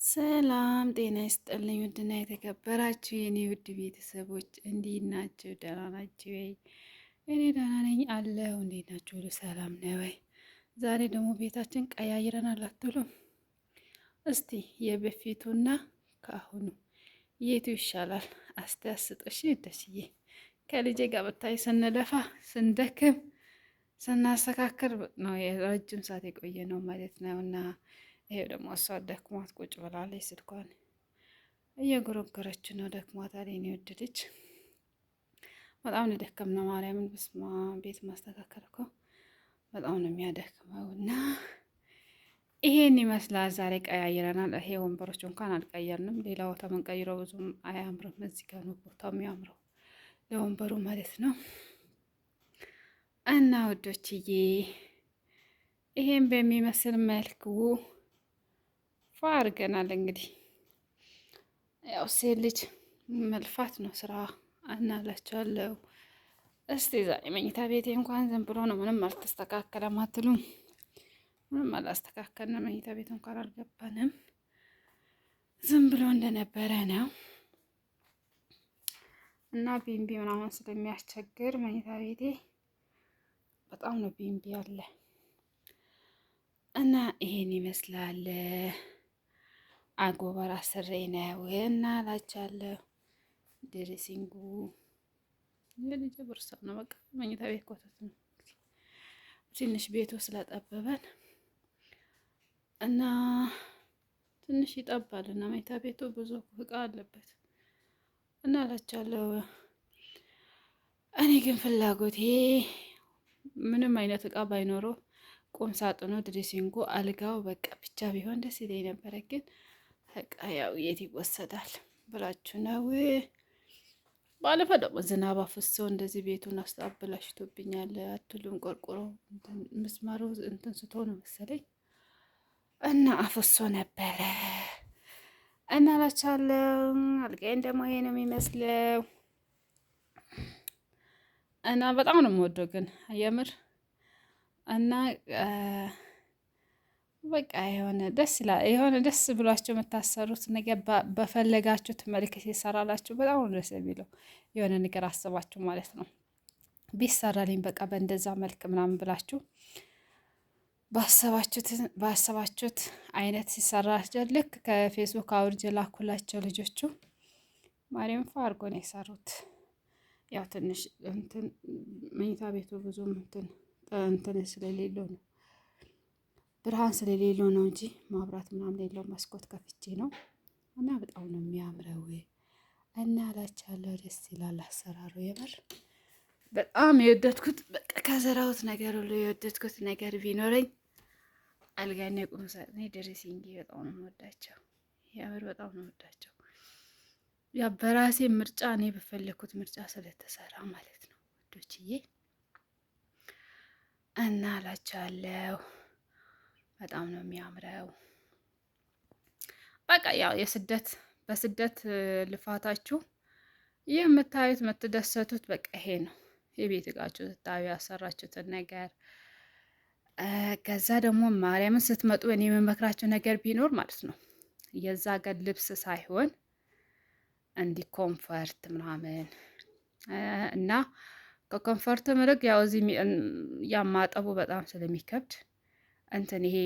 ሰላም ጤና ይስጥልኝ። ውድና የተከበራችሁ የኔ ውድ ቤተሰቦች እንዴት ናችሁ? ደህና ናችሁ ወይ? እኔ ደህና ነኝ አለሁ። እንዴት ናችሁ? ሁሉ ሰላም ነው ወይ? ዛሬ ደግሞ ቤታችን ቀያይረናል አትሉም? እስቲ የበፊቱና ከአሁኑ የቱ ይሻላል? አስተያስጦሽ ደስዬ ከልጄ ጋር ብታይ ስንለፋ ስንደክም ስናስተካክል ነው የረጅም ሰዓት የቆየ ነው ማለት ነው። እና ይሄው ደግሞ እሷ ደክሟት ቁጭ ብላለች። ስልኳን እየጎረጎረች ነው። ደክሟታል። የኔ ወድ ልጅ በጣም ነው የደከምነው። ማርያምን በስመ አብ ቤት ማስተካከል እኮ በጣም ነው የሚያደክመው። እና ይሄን ይመስላል። ዛሬ ቀያይረናል። ይሄ ወንበሮች እንኳን አልቀየርንም። ሌላ ቦታ መንቀይረው ብዙም አያምርም። እዚህ ጋር ነው ቦታው የሚያምረው ለወንበሩ ማለት ነው። እና ውዶችዬ ይሄን በሚመስል መልኩ ፏ አድርገናል። እንግዲህ ያው ሴት ልጅ መልፋት ነው ስራ እናላቸዋለሁ። እስቲ ዛሬ መኝታ ቤቴ እንኳን ዝም ብሎ ነው፣ ምንም አልተስተካከለም አትሉም? ምንም አላስተካከልንም። መኝታ ቤት እንኳን አልገባንም፣ ዝም ብሎ እንደነበረ ነው። እና ቢምቢ ምናምን ስለሚያስቸግር መኝታ ቤቴ በጣም ነው ቢምቢ አለ። እና ይሄን ይመስላል። አጎበር አስሬ ነው እና ላቻለሁ። ድሬሲንጉ የልጅ ብርሳ ነው። በቃ መኝታ ቤት ኮተት ነው። ትንሽ ቤቱ ስለጠበበን እና ትንሽ ይጠባል እና መኝታ ቤቱ ብዙ እቃ አለበት እና ላቻለሁ። እኔ ግን ፍላጎቴ ምንም አይነት እቃ ባይኖረው ቁም ሳጥኑ፣ ድሬሲንጉ፣ አልጋው በቃ ብቻ ቢሆን ደስ ይለኝ ነበረ። ግን በቃ ያው የት ይወሰዳል ብላችሁ ነው። ባለፈ ደግሞ ዝናብ አፍሶ እንደዚህ ቤቱን አበላሽቶብኛል አትሉም? ቆርቆሮ ምስማሩ እንትን ስቶ ነው መሰለኝ እና አፍሶ ነበረ እና ላቻለው። አልጋዬን ደግሞ ይሄ ነው የሚመስለው እና በጣም ነው የምወደው ግን የምር እና በቃ የሆነ ደስ ብሏቸው የምታሰሩት ነገር በፈለጋችሁት መልክ ሲሰራላችሁ በጣም ነው ደስ የሚለው። የሆነ ነገር አስባችሁ ማለት ነው ቢሰራልኝ በቃ በእንደዛ መልክ ምናምን ብላችሁ ባሰባችሁት አይነት ሲሰራላቸው ልክ ከፌስቡክ አውርጄ ላኩላቸው ልጆቹ ማርያም ፋ አድርጎ ነው የሰሩት። ያው ትንሽ እንትን መኝታ ቤቱ ብዙም እንትን ስለሌለው ነው ብርሃን ስለሌለው ነው እንጂ ማብራት ምናምን የለው። መስኮት ከፍቼ ነው እና በጣም ነው የሚያምረው እና እላችኋለሁ። ደስ ይላል አሰራሩ የምር በጣም የወደድኩት። በቃ ከዘራሁት ነገር ሁሉ የወደድኩት ነገር ቢኖረኝ አልጋና የቁም ሳጥኔ ድሬሲንግ በጣም ነው የምወዳቸው። የምር በጣም ነው የምወዳቸው። ያ በራሴ ምርጫ እኔ በፈለኩት ምርጫ ስለተሰራ ማለት ነው ውዶችዬ እና እላችኋለሁ። በጣም ነው የሚያምረው። በቃ ያው በስደት ልፋታችሁ ይህ የምታዩት የምትደሰቱት በቃ ይሄ ነው። የቤት እቃችሁ ስታዩ ያሰራችሁትን ነገር ከዛ ደግሞ ማርያምን ስትመጡ እኔ የምመክራችሁ ነገር ቢኖር ማለት ነው የዛ ሀገር ልብስ ሳይሆን እንዲህ ኮምፈርት ምናምን እና ከኮምፈርት ምርግ ያው እዚህ ያማጠቡ በጣም ስለሚከብድ እንትን ይሄ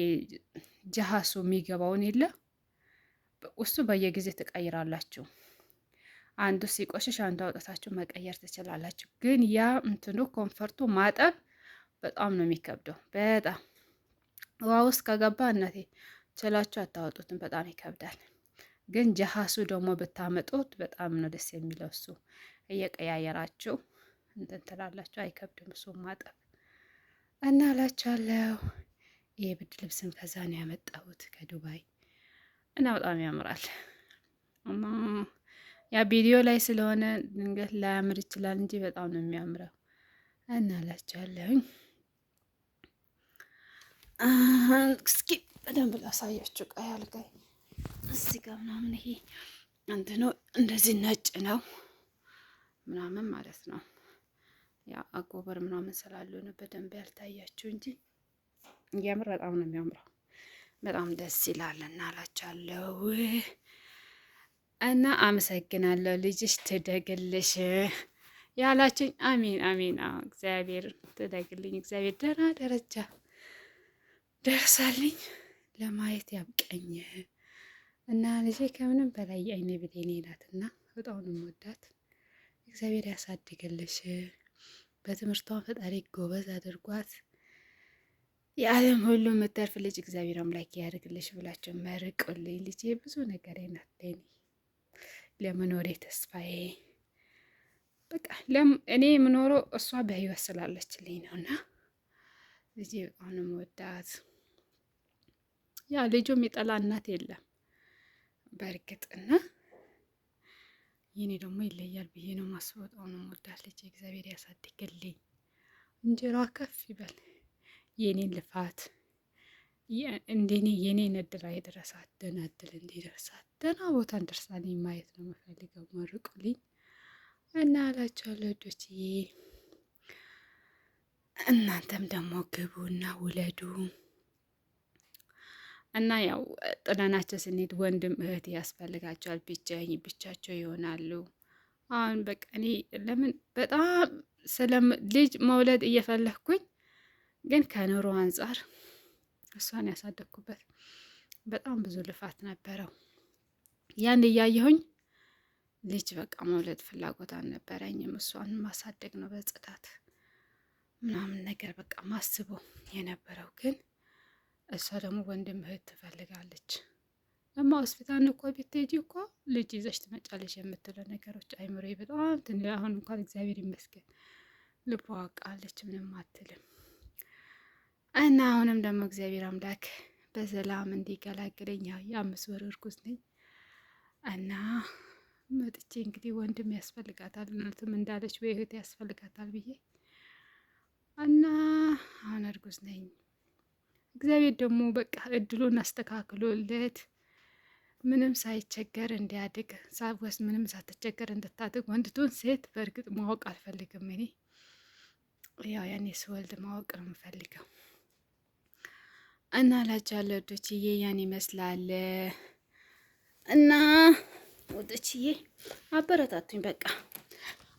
ጀሃሱ የሚገባውን የለ እሱ በየጊዜ ትቀይራላችሁ። አንዱ ሲቆሽሽ አንዱ አውጥታችሁ መቀየር ትችላላችሁ። ግን ያ እንትኑ ኮምፈርቱ ማጠብ በጣም ነው የሚከብደው። በጣም ውሃ ውስጥ ከገባ እናቴ ችላችሁ አታወጡትም። በጣም ይከብዳል። ግን ጀሃሱ ደግሞ ብታመጡት በጣም ነው ደስ የሚለው። እሱ እየቀያየራችሁ እንትን ትላላችሁ። አይከብድም እሱ ማጠብ እና እላችኋለሁ። ይሄ ብርድ ልብስም ከዛ ነው ያመጣሁት ከዱባይ እና በጣም ያምራል። ያ ቪዲዮ ላይ ስለሆነ ድንገት ላያምር ይችላል እንጂ በጣም ነው የሚያምረው እና እላችኋለሁኝ። እስኪ በደንብ ላሳያችሁ። ቀይ አልጋይ እዚህ ጋር ምናምን ይሄ እንትኑ እንደዚህ ነጭ ነው ምናምን ማለት ነው። ያ አጎበር ምናምን ስላልሆነ በደንብ ያልታያችሁ እንጂ የምር በጣም ነው የሚያምረው። በጣም ደስ ይላል እና እላችኋለሁ። እና አመሰግናለሁ። ልጅሽ ትደግልሽ ያላችኝ አሚን አሚን። እግዚአብሔር ትደግልኝ። እግዚአብሔር ደህና ደረጃ ደርሳልኝ ለማየት ያብቀኝ እና ልጄ ከምንም በላይ የአይኔ ብሌኔ ናትና በጣም ነው የምወዳት። እግዚአብሔር ያሳድግልሽ። በትምህርቷን ፈጣሪ ጎበዝ አድርጓት። የዓለም ሁሉ የምተርፍ ልጅ እግዚአብሔር አምላክ ያድርግልሽ ብላችሁ መርቁልኝ። ልጄ ብዙ ነገር ናት ለኔ፣ ለመኖሬ ተስፋዬ። በቃ እኔ የምኖረው እሷ በህይወት ስላለችልኝ ነው እና ልጄ በጣም ነው የምወዳት። ያ ልጁ የሚጠላ እናት የለም በእርግጥና የኔ ደግሞ ይለያል ብዬ ነው ማስበው። በጣም ነው የምወዳት ልጄ። እግዚአብሔር ያሳድግልኝ፣ እንጀራዋ ከፍ ይበል። የኔን ልፋት እንደኔ የኔን እድል አይድረሳት፣ ደህና እድል እንዲደርሳት፣ ደህና ቦታ እንደርሳልኝ ማየት ነው የምፈልገው። መርቁልኝ እና እላችኋለሁ ወዶችዬ። እናንተም ደግሞ ግቡና ውለዱ እና ያው ጥለናቸው ስንሄድ ወንድም እህት ያስፈልጋቸዋል። ብቻቸው ይሆናሉ። አሁን በቃ እኔ ለምን በጣም ልጅ መውለድ እየፈለግኩኝ ግን ከኑሮ አንጻር እሷን ያሳደግኩበት በጣም ብዙ ልፋት ነበረው። ያን እያየሁኝ ልጅ በቃ መውለድ ፍላጎት አልነበረኝም። እሷን ማሳደግ ነው በጽዳት ምናምን ነገር በቃ ማስበው የነበረው። ግን እሷ ደግሞ ወንድም እህት ትፈልጋለች። እማ ሆስፒታል እኮ ብትሄጂ እኮ ልጅ ይዘሽ ትመጫለሽ የምትለው ነገሮች አይምሮ በጣም አሁን እንኳን እግዚአብሔር ይመስገን ልቧ አውቃለች፣ ምንም አትልም። እና አሁንም ደግሞ እግዚአብሔር አምላክ በሰላም እንዲገላግለኝ፣ የ5 ወር እርጉዝ ነኝ እና መጥቼ እንግዲህ ወንድም ያስፈልጋታል እናትም እንዳለች በእህት ያስፈልጋታል ብዬ እና አሁን እርጉዝ ነኝ። እግዚአብሔር ደግሞ በቃ እድሉን አስተካክሎለት ምንም ሳይቸገር እንዲያድግ ሳወስ ምንም ሳትቸገር እንድታድግ ወንድቱን ሴት በእርግጥ ማወቅ አልፈልግም። እኔ ያው ያኔ ስወልድ ማወቅ ነው የምፈልገው እና ላጃለ ወዶችዬ ያን ይመስላል እና ወዶችዬ አበረታቱኝ፣ በቃ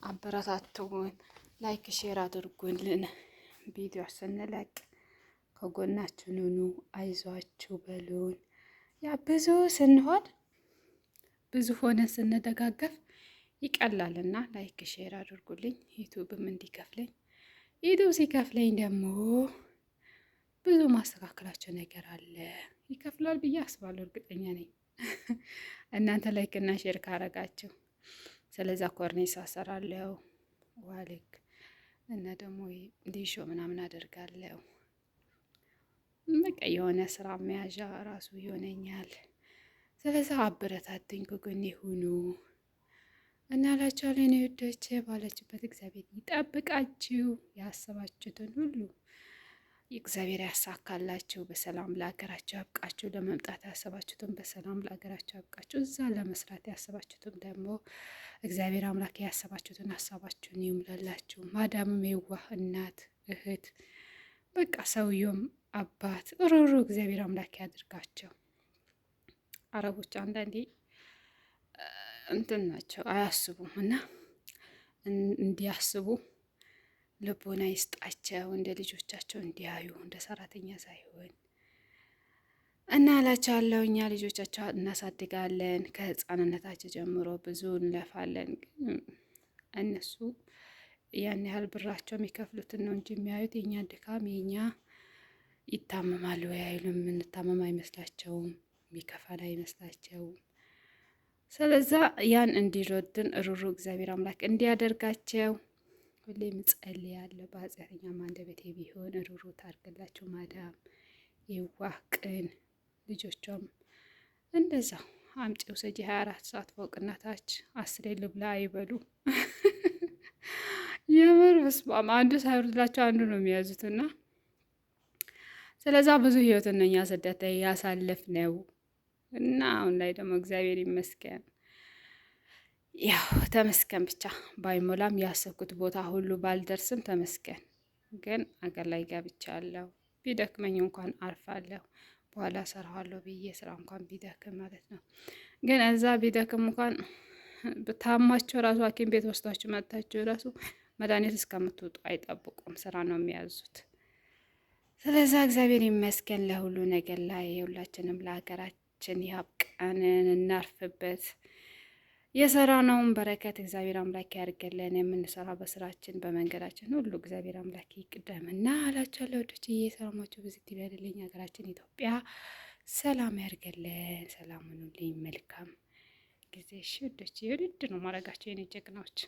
አበረታቱን፣ ላይክ ሼር አድርጉልን። ቪዲዮ ስንለቅ ከጎናችን ሁኑ፣ አይዟችሁ በሉን። ያ ብዙ ስንሆን ብዙ ሆነን ስንደጋገፍ ይቀላልና ላይክ ሼር አድርጉልኝ። ዩቲዩብም እንዲከፍለኝ፣ ዩቲዩብ ሲከፍለኝ ደግሞ ብዙ ማስተካከላቸው ነገር አለ። ይከፍላል ብዬ አስባለሁ፣ እርግጠኛ ነኝ። እናንተ ላይክ እና ሼር ካረጋችሁ ስለዛ ኮርኔስ አሰራለሁ ዋልክ እና ደግሞ ዲሾ ምናምን አደርጋለሁ። በቃ የሆነ ስራ መያዣ ራሱ ይሆነኛል። ስለዛ አበረታትኝ፣ ከጎኔ ሁኑ እና ላችኋለሁ። እኔ ወዶቼ ባላችሁበት እግዚአብሔር ይጠብቃችሁ፣ ያሰባችሁትን ሁሉ እግዚአብሔር ያሳካላችሁ፣ በሰላም ለሀገራችሁ ያብቃችሁ። ለመምጣት ያሰባችሁትን በሰላም ለሀገራችሁ ያብቃችሁ። እዛ ለመስራት ያሰባችሁትን ደግሞ እግዚአብሔር አምላክ ያሰባችሁትን ሀሳባችሁን ይሙላላችሁ። ማዳምም የዋህ እናት እህት፣ በቃ ሰውየውም አባት ሮሮ እግዚአብሔር አምላክ ያድርጋቸው። አረቦች አንዳንዴ እንትን ናቸው፣ አያስቡም እና እንዲያስቡ ልቦና ይስጣቸው፣ እንደ ልጆቻቸው እንዲያዩ እንደ ሰራተኛ ሳይሆን እና እላቸዋለሁ። እኛ ልጆቻቸው እናሳድጋለን፣ ከህፃንነታቸው ጀምሮ ብዙ እንለፋለን። እነሱ ያን ያህል ብራቸው የሚከፍሉትን ነው እንጂ የሚያዩት የኛ ድካም የኛ ይታመማሉ ወይ አይሉም። የምንታመም አይመስላቸውም፣ የሚከፋን አይመስላቸውም። ስለዛ ያን እንዲረዱን ሩሩ እግዚአብሔር አምላክ እንዲያደርጋቸው ሁሌም ጸልያለሁ። በኃጢአተኛ አንደበቴ ቢሆን ሩሩ ታርግላችሁ። ማዳም የዋህ ቅን፣ ልጆቿም እንደዛው አምጪ ውሰጂ 24 ሰዓት ፎቅና ታች 10 ልብላ አይበሉ። የምር በስማም አንዱ ሳይወርድላቸው አንዱ ነው የሚያዙትና ስለዛ ብዙ ህይወት እነኛ ስደት ያሳለፍ ነው እና አሁን ላይ ደግሞ እግዚአብሔር ይመስገን ያው ተመስገን ብቻ። ባይሞላም ያሰብኩት ቦታ ሁሉ ባልደርስም ተመስገን። ግን አገር ላይ ገብቻለሁ። ቢደክመኝ እንኳን አርፋለሁ። በኋላ ሰራዋለሁ ብዬ ስራ እንኳን ቢደክም ማለት ነው። ግን እዛ ቢደክም እንኳን ታማቸው ራሱ ሐኪም ቤት ወስዷችሁ መጥታችሁ ራሱ መድኃኒት እስከምትወጡ አይጠብቁም፣ ስራ ነው የሚያዙት። ስለዛ እግዚአብሔር ይመስገን ለሁሉ ነገር ላይ የሁላችንም ለሀገራችን ያብቃን፣ እናርፍበት። የሰራነውን በረከት እግዚአብሔር አምላክ ያድርገልን። የምንሰራው በስራችን በመንገዳችን ሁሉ እግዚአብሔር አምላክ ይቅደምና አላችኋለሁ። ወዶች እየሰራማቸው ብዙ ይበልልኝ። ሀገራችን ኢትዮጵያ ሰላም ያድርገልን። ሰላም ሁኑልኝ። መልካም ጊዜ። እሺ ወዶች፣ የውድድ ነው ማድረጋቸው የኔ ጀግናዎች።